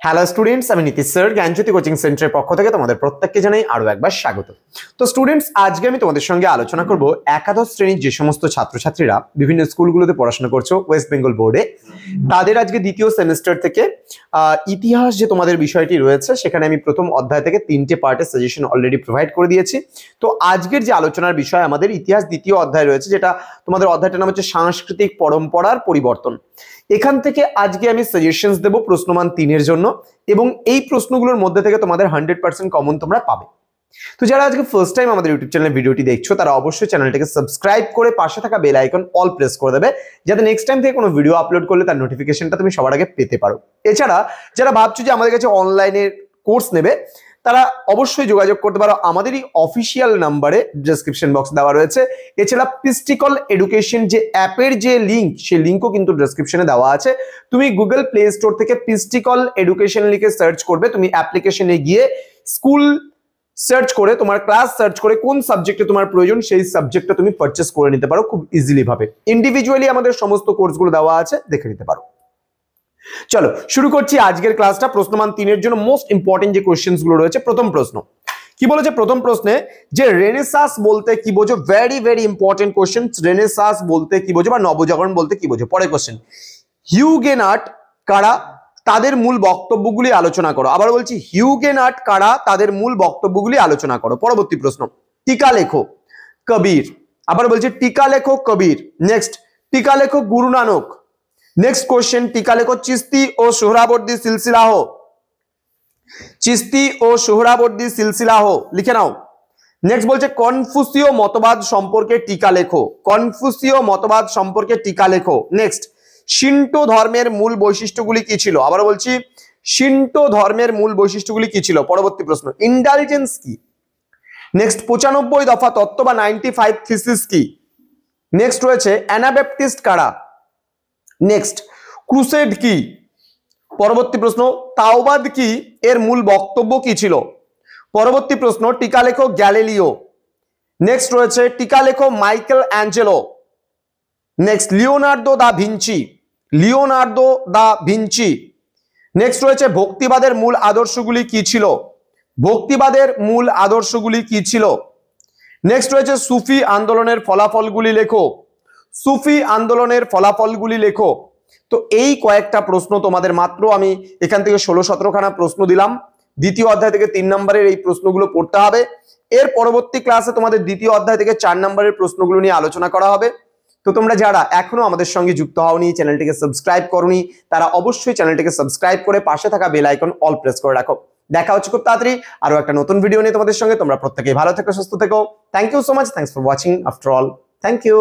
Hello students, আমি Nitish sir জ্ঞানজ্যোতি coaching সেন্টারের পক্ষ থেকে তোমাদের প্রত্যেককে জানাই আরো একবার স্বাগত। তো স্টুডেন্টস, আজকে আমি তোমাদের সঙ্গে আলোচনা করব একাদশ শ্রেণীর যে সমস্ত ছাত্রছাত্রীরা বিভিন্ন স্কুলগুলোতে পড়াশোনা করছো ওয়েস্ট বেঙ্গল বোর্ডে, তাদের আজকে দ্বিতীয় সেমিস্টার থেকে ইতিহাস যে তোমাদের বিষয়টি রয়েছে সেখানে আমি প্রথম অধ্যায় থেকে 3টে পার্টের সাজেশন অলরেডি প্রোভাইড করে দিয়েছি। তো আজকের যে আলোচনার বিষয় আমাদের ইতিহাস দ্বিতীয় অধ্যায় রয়েছে, যেটা তোমাদের অধ্যায়টার নাম হচ্ছে সাংস্কৃতিক পরম্পরার পরিবর্তন। এখান থেকে আজকে আমি সাজেশনস দেব প্রশ্নমান 3-এর জন্য, এবং এই প্রশ্নগুলোর মধ্যে থেকে তোমাদের 100% কমন তোমরা পাবে। তো যারা আজকে ফার্স্ট টাইম আমাদের ইউটিউব চ্যানেলে ভিডিওটি দেখছো তারা অবশ্যই চ্যানেলটাকে সাবস্ক্রাইব করে পাশে থাকা বেল আইকন অল প্রেস করে দেবে, যাতে নেক্সট টাইম থেকে কোনো ভিডিও আপলোড করলে তার নোটিফিকেশনটা তুমি সবার আগে পেতে পারো। এছাড়া যারা ভাবছো যে আমাদের কাছে অনলাইনে কোর্স নেবে, তারা অবশ্যই যোগাযোগ করতে পারো আমাদেরই অফিসিয়াল নাম্বারে, ডেসক্রিপশন বক্স দেওয়া রয়েছে। এছাড়া পিস্টিকল এডুকেশন যে অ্যাপের যে লিঙ্ক, সেই লিঙ্কও কিন্তু ডেসক্রিপশনে দেওয়া আছে। তুমি গুগল প্লে স্টোর থেকে পিস্টিকল এডুকেশন লিখে সার্চ করবে, তুমি অ্যাপ্লিকেশনে গিয়ে স্কুল সার্চ করে তোমার ক্লাস সার্চ করে কোন সাবজেক্টে তোমার প্রয়োজন সেই সাবজেক্টটা তুমি পারচেস করে নিতে পারো খুব ইজিলি ভাবে। ইন্ডিভিজুয়ালি আমাদের সমস্ত কোর্সগুলো দেওয়া আছে, দেখে নিতে পারো। চলো শুরু করছি আজকের ক্লাসটা। প্রশ্নমান 3-এর জন্য মোস্ট ইম্পর্টেন্ট যে কোশ্চেন্স গুলো রয়েছে, প্রথম প্রশ্ন কি বলেছে? প্রথম প্রশ্নে যে রেনেসাঁস বলতে কি বোঝো, very very important question. Renaissance বলতে কি বোঝো বা নবজাগরণ বলতে কি বোঝো? পরের কোশ্চেন, হিউগেনট কারা, তাদের মূল বক্তব্যগুলি আলোচনা করো। আবার বলছি, হিউগেনট কারা, তাদের মূল বক্তব্যগুলি আলোচনা করো। পরবর্তী প্রশ্ন, টিকা লেখো কবির। আবার বলছি টিকা লেখো কবির। নেক্সট, টিকা লেখো গুরু নানক। নেক্সট কোশ্চেন, টিকা লেখো চিস্তি ও সোহরাবর্দী সিলসিলাহ। চিস্তি ও সোহরাবর্দী সিলসিলাহ লিখে নাও। নেক্সট বলছে কনফুসীয় মতবাদ সম্পর্কে টিকা লেখো। কনফুসীয় মতবাদ সম্পর্কে টিকা লেখো। নেক্সট, শিন্টো ধর্মের মূল বৈশিষ্ট্যগুলি কি ছিল? আবার বলছি, শিন্টো ধর্মের মূল বৈশিষ্ট্যগুলি কি ছিল? পরবর্তী প্রশ্ন, ইন্ডালজেন্স কি? নেক্সট, 95 দফা তত্ত্ব বা 95 থিসিস কি? নেক্সট রয়েছে অ্যানাব্যাপটিস্ট কারা? নেক্সট, ক্রুসেড কি? পরবর্তী প্রশ্ন, তাওবাদ কি, এর মূল বক্তব্য কি ছিল? পরবর্তী প্রশ্ন, টিকা লেখো গ্যালিলিও। নেক্সট রয়েছে টিকা লেখো Michael Angelo. Next, Leonardo da Vinci. Leonardo da Vinci. Next রয়েছে ভক্তিবাদের মূল আদর্শগুলি কি ছিল? ভক্তিবাদের মূল আদর্শগুলি কি ছিল? নেক্সট রয়েছে সুফি আন্দোলনের ফলাফলগুলি লেখো। সুফি আন্দোলনের ফলাফলগুলি লেখো। তো এই কয়েকটা প্রশ্ন তোমাদের মাত্র আমি এখান থেকে 16-17 খানা প্রশ্ন দিলাম। দ্বিতীয় অধ্যায় থেকে 3 নম্বরের এই প্রশ্নগুলো পড়তে হবে। এর পরবর্তী ক্লাসে তোমাদের দ্বিতীয় অধ্যায় থেকে 4 নম্বরের প্রশ্নগুলো নিয়ে আলোচনা করা হবে। তো তোমরা যারা এখনো আমাদের সঙ্গে যুক্ত হওনি, চ্যানেলটিকে সাবস্ক্রাইব করোনি, তারা অবশ্যই চ্যানেলটিকে সাবস্ক্রাইব করে পাশে থাকা বেল আইকন অল প্রেস করে রাখো। দেখা হচ্ছে খুব তাড়াতাড়ি আরো একটা নতুন ভিডিও নিয়ে তোমাদের সঙ্গে। তোমরা প্রত্যেকেই ভালো থেকো, সুস্থ থেকো। Thank you so much. Thanks for watching after all. Thank you.